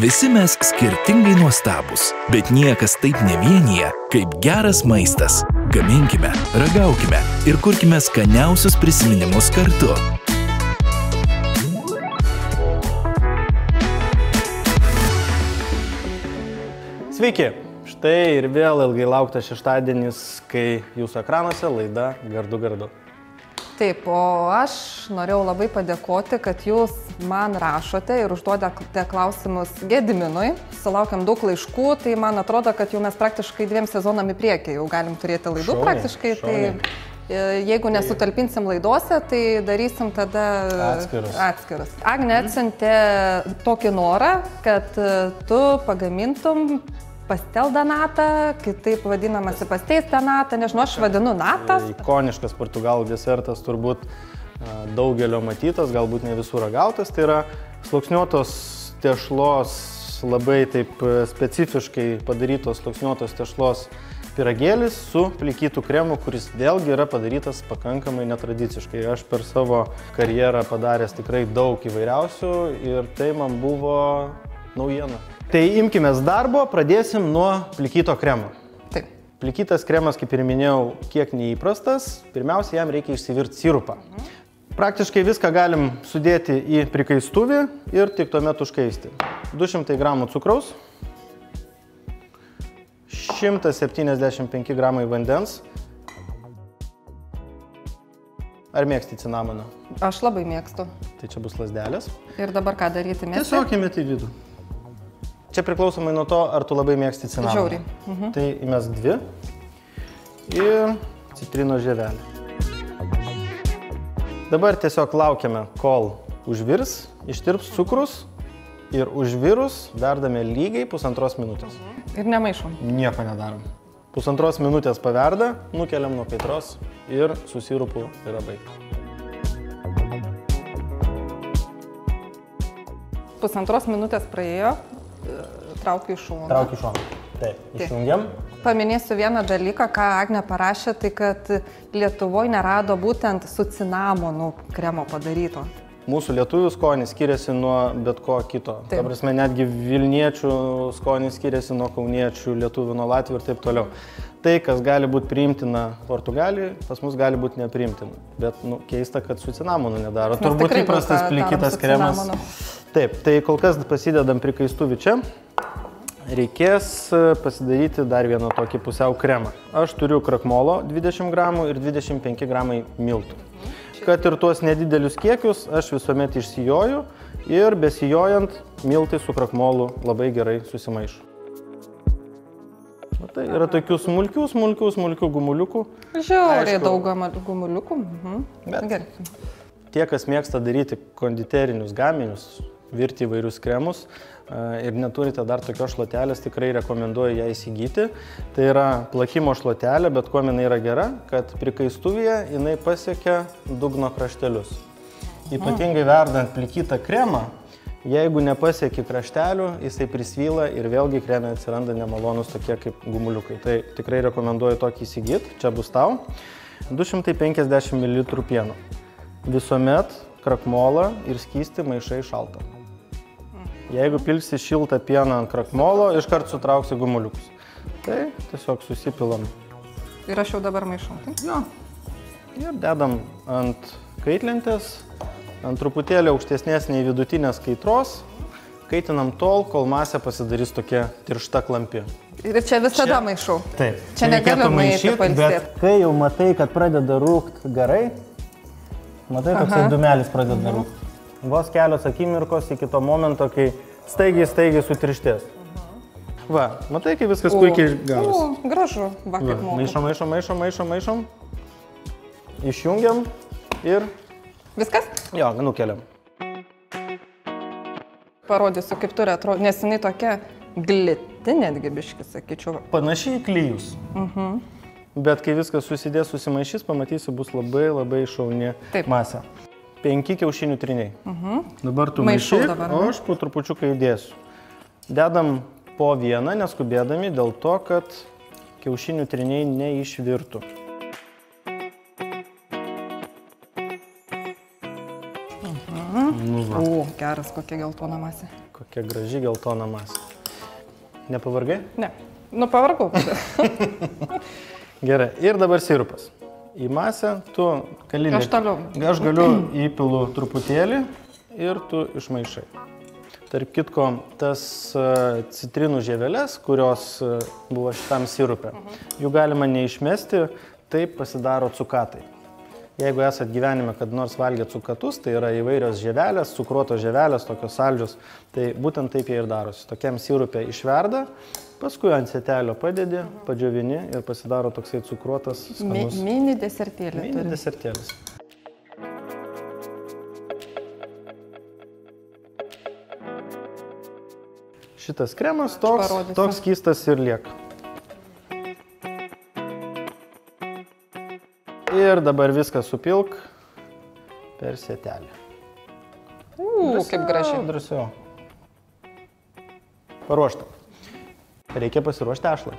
Visi mes skirtingai nuostabūs, bet niekas taip nevienyje, kaip geras maistas. Gaminkime, ragaukime ir kurkime skaniausius prisiminimus kartu. Sveiki! Štai ir vėl ilgai lauktas šeštadienis, kai jūsų ekranuose laida Gardu Gardu. Taip, o aš norėjau labai padėkoti, kad jūs man rašote ir užduodate klausimus Gediminui. Sulaukiam daug laiškų, tai man atrodo, kad jau mes praktiškai 2 sezonam į priekį jau galim turėti laidų praktiškai. Tai jeigu nesutalpinsim laidose, tai darysim tada atskirus. Agnė atsiuntė tokį norą, kad tu pagamintum pastel danatą, kitaip vadinamasi pastéis danatą, nežinau, aš vadinu natą. Ikoniškas portugalų desertas, turbūt daugelio matytas, galbūt ne visų ragautas. Tai yra sluoksniuotos tešlos, labai taip specifiškai padarytos sluoksniuotos tešlos pyragėlis su plikytų kremu, kuris vėlgi yra padarytas pakankamai netradiciškai. Aš per savo karjerą padaręs tikrai daug įvairiausių ir tai man buvo naujiena. Tai imkimės darbo, pradėsim nuo plikyto kremo. Taip. Plikytas kremas, kaip ir minėjau, kiek neįprastas. Pirmiausia, jam reikia išsivirti sirupą. Praktiškai viską galim sudėti į prikaistuvį ir tik tuomet užkaisti. 200 gramų cukraus, 175 gramai vandens. Ar mėgsti cinamoną? Aš labai mėgstu. Tai čia bus lazdelės. Ir dabar ką daryti mėgsti? Tiesiog įmeti į vidų. Čia priklausomai nuo to, ar tu labai mėgsti cinamoną. Žiauriai. Tai įmesk 2 ir citrinos žievelę. Dabar tiesiog laukiame, kol užvirs, ištirps cukrus ir užvirus verdame lygiai 1,5 minutės. Ir nemaišom. Nieko nedarom. 1,5 minutės paverda, nukeliam nuo kaitros ir su sirupu yra baigta. 1,5 minutės praėjo. Traukiu į šoną. Traukiu į šoną. Taip, išjungiam. Paminėsiu vieną dalyką, ką Agnė parašė, tai kad Lietuvoje nerado būtent su cinamonu kremo padaryto. Mūsų lietuvių skonis skiriasi nuo bet ko kito. Ta prasme, netgi vilniečių skonis skiriasi nuo kauniečių, lietuvių nuo latvių ir taip toliau. Tai, kas gali būti priimtina Portugalijai, pas mus gali būti nepriimtina. Bet keista, kad su cinamonu nedaro. Turbūt įprastas plikytas kremas. Taip, tai kol kas pasidedam prikaistuvį čia. Reikės pasidaryti dar vieną tokį pusiau kremą. Aš turiu krakmolo 20 gramų ir 25 gramai miltų. Kad ir tuos nedidelius kiekius aš visuomet išsijoju ir besijojant miltai su krakmolu labai gerai susimaišo. Tai yra tokių smulkių gumuliukų. Žiauriai daug gumuliukų. Gerai. Tie, kas mėgsta daryti konditerinius gaminius, virti įvairius kremus ir neturite dar tokios šluotelės, tikrai rekomenduoju ją įsigyti. Tai yra plakimo šluotelė, bet kuo jinai yra gera, kad prikaistuvyje jinai pasiekia dugno kraštelius. Ypatingai verdant plikytą kremą, jeigu nepasiekia kraštelių, jisai prisvyla ir vėlgi kreme atsiranda nemalonus tokie kaip gumuliukai. Tai tikrai rekomenduoju tokį įsigyti, čia bus tau. 250 ml pieno. Visuomet krakmolą ir skystį maišai šaltą. Jeigu pilsi šiltą pieną ant krakmolo, iškart sutrauksi gumuliukus. Tai tiesiog susipilam. Ir aš jau dabar maišau, tai? Jo. Ir dedam ant kaitlentės, ant truputėlį aukštesnės nei vidutinės kaitros. Kaitinam tol, kol masė pasidarys tokia tiršta klampi. Ir čia visada maišau. Taip. Čia negaliu maišyti pailsėti. Bet kai jau matai, kad pradeda rūkti garai, matai, toksai dūmelis pradeda rūkti. Vos kelios akimirkos iki to momento, kai staigiai sutirštės. Va, matai, kai viskas puikiai gavosi. Gražu, va kaip moku. Maišom. Išjungiam ir... Viskas? Jo, nukeliam. Parodysiu, kaip turi atrodo, nes jinai tokia gliti netgi biški, sakyčiau. Panašiai į klijus. Bet kai viskas susidės, susimaišys, pamatysi, bus labai šauni masė. 5 kiaušinių tryniai. Dabar tu maišyk, o aš po trupučiuką įdėsiu. Dedam po vieną, neskubėdami, dėl to, kad kiaušinių tryniai neišvirtų. Geras, kokia geltona masė. Kokia graži geltona masė. Nepavargai? Ne. Nu, pavargau. Gerai. Ir dabar sirupas. Į masę tu gali... Aš toliau. Aš galiu įpilu truputėlį ir tu išmaišai. Tarp kitko, tas citrinų žieveles, kurios buvo šitam sirupė, jų galima neišmesti, taip pasidaro cukatai. Jeigu esat gyvenime, kad nors valgėt cukatus, tai yra įvairios žievelės, cukruotos žievelės, tokios saldžios, tai būtent taip jie ir darosi. Tokiam sirupė išverda, paskui ant sietelio padedi, padžiovini ir pasidaro toksai cukruotas skanus. Mini desertėlį. Mini desertėlis. Šitas kremas toks skystas ir lieka. Ir dabar viską supilk per sietelį. Kaip gražiai. Drąsiau. Paruošta. Reikia pasiruošti tešlai.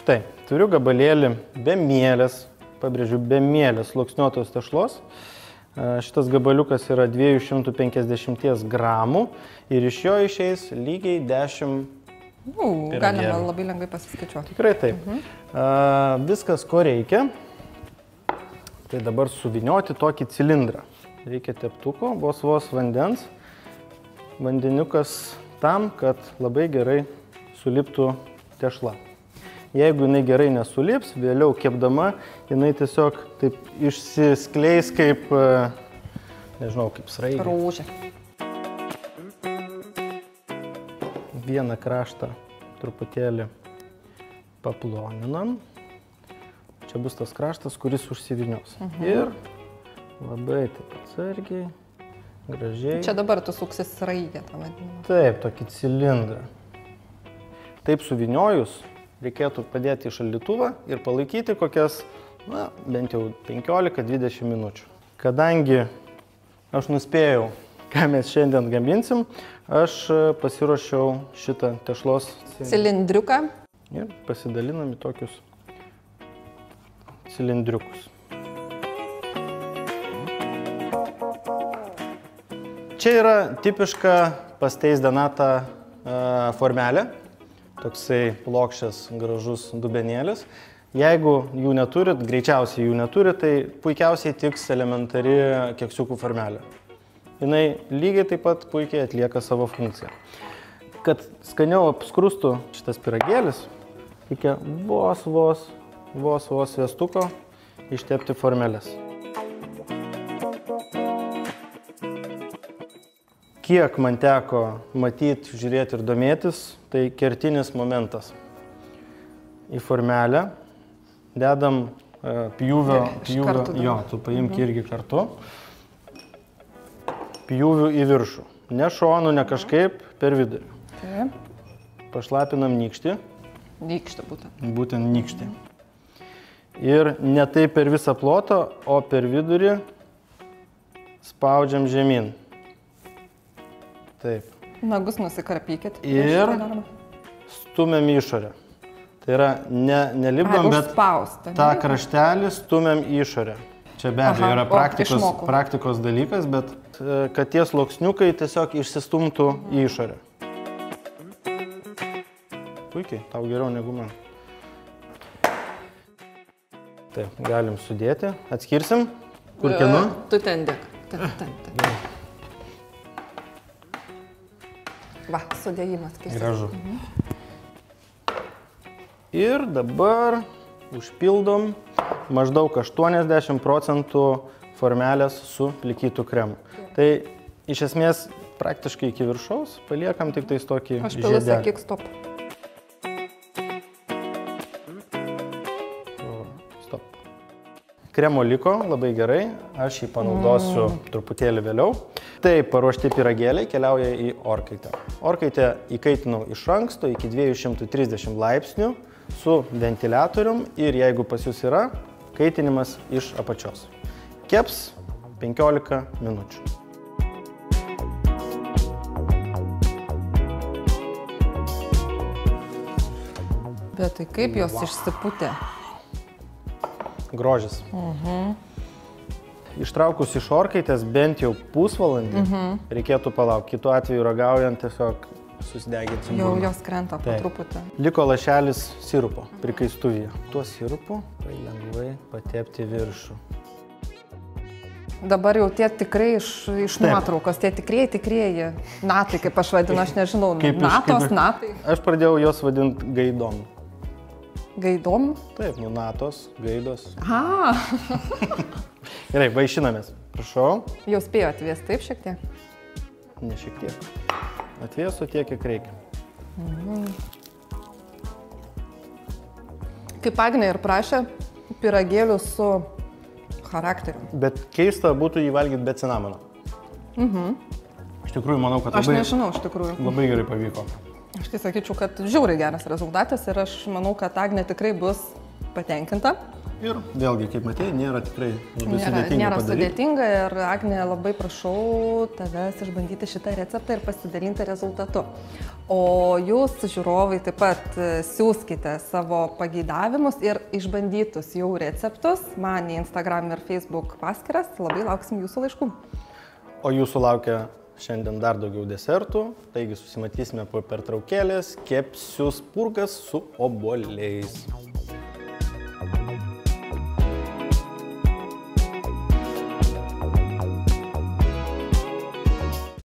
Štai, turiu gabalėlį be mielės, pabrėžiu, be mielės sluoksniuotos tešlos. Šitas gabaliukas yra 250 gramų ir iš jo išeis lygiai 10 piragėlių. Galima labai lengvai pasiskaičiuoti. Tikrai taip. Viskas, ko reikia. Tai dabar suvinioti tokį cilindrą. Reikia teptuko, vos vandens. Vandeniukas tam, kad labai gerai suliptų tešla. Jeigu jinai gerai nesulips, vėliau kepdama, jinai tiesiog taip išsiskleis kaip, nežinau, kaip sraigė. Rūžė. Vieną kraštą truputėlį paploninam. Čia bus tas kraštas, kuris užsivinios. Ir labai taip atsargiai, gražiai. Čia dabar tu suksi sraigę, tą vadinamą. Taip, tokį cilindrą. Taip suviniojus, reikėtų padėti į šaldytuvą ir palaikyti kokias, bent jau 15-20 minučių. Kadangi aš nuspėjau, ką mes šiandien gaminsim, aš pasiruošiau šitą tešlos cilindriuką. Ir pasidalinam į tokius cilindriukus. Čia yra tipiška pastéis de nata formelė, toksai plokščias, gražus dubenėlis. Jeigu jų neturit, greičiausiai jų neturit, tai puikiausiai tiks elementari keksiukų formelė. Jinai lygiai taip pat puikiai atlieka savo funkciją. Kad skaniau apskrustų šitas pyragėlis, reikia vos sviestuko ištepti formelės. Kiek man teko matyti, žiūrėti ir domėtis, tai kertinis momentas. Į formelę dedam pjūvio, jo, tu paimk irgi kartu, pjūvių į viršų. Ne šonu, ne kažkaip, per vidurį. Pašlapinam nykštį. Nykštį būtent. Būtent nykštį. Ir ne taip per visą plotą, o per vidurį spaudžiam žemyn. Taip. Nagus nusikarpykit. Ir stumiam į išorę. Tai yra, nelipdom, bet tą kraštelį stumiam į išorę. Čia be abejo yra praktikos dalykas, bet kad tie sluoksniukai tiesiog išsistumtų į išorę. Puikiai, tau geriau negu man. Taip, galim sudėti. Atskirsim. Kur kienu? Tu ten dėk. Va, sudėjimas keistas. Gražu. Ir dabar užpildom maždaug 80% formelės su plikytu kremu. Tai iš esmės praktiškai iki viršaus paliekam tik tais tokį žiedelį. Aš pilu, sakyk, stop. Stop. Kremo liko labai gerai, aš jį panaudosiu truputėlį vėliau. Tai paruošti pyragėliai keliauja į orkaitę. Orkaitę įkaitinau iš anksto iki 230 laipsnių su ventiliatorium ir jeigu pas jūs yra, kaitinimas iš apačios. Keps 15 minučių. Bet tai kaip jos išsipūtė? Grožis. ištraukus iš orkaitės bent jau pusvalandį reikėtų palaukti. Kitu atveju ragaujant tiesiog susideginsim. Jau jos krenta po truputį. Liko lašelis sirupo prikaistuvyje. Tuo sirupu lengvai patepti viršų. Dabar jau tie tikrai iš nuotraukos, tie tikrieji natai, kaip aš vadinu, aš nežinau, natai. Aš pradėjau jos vadinti gaidom. Gaidom? Taip, natos, gaidos. Aha. Gerai, vaišinamės. Prašau. Jau spėjo atvės, taip šiek tiek? Ne šiek tiek. Atvėsiu tiek, kiek reikia. Kaip Agnė ir prašė, pyragėlių su charakteriu. Bet keista būtų jį valgyti be cinamono. Iš tikrųjų, manau, kad Aš nežinau, iš tikrųjų. Labai gerai pavyko. Aš tai sakyčiau, kad žiauriai geras rezultatas ir aš manau, kad Agnė tikrai bus patenkinta. Ir vėlgi, kaip matėjai, nėra tikrai labai sudėtinga Nėra padaryti. sudėtinga ir Agnė, labai prašau tavęs išbandyti šitą receptą ir pasidalinti rezultatu. O jūs, žiūrovai, taip pat siūskite savo pageidavimus ir išbandytus jau receptus man į Instagram ir Facebook paskyras. Labai lauksim jūsų laiškų. O jūsų laukia šiandien dar daugiau desertų, taigi susimatysime po pertraukėlės. Kepsiu spurgas su obuoliais.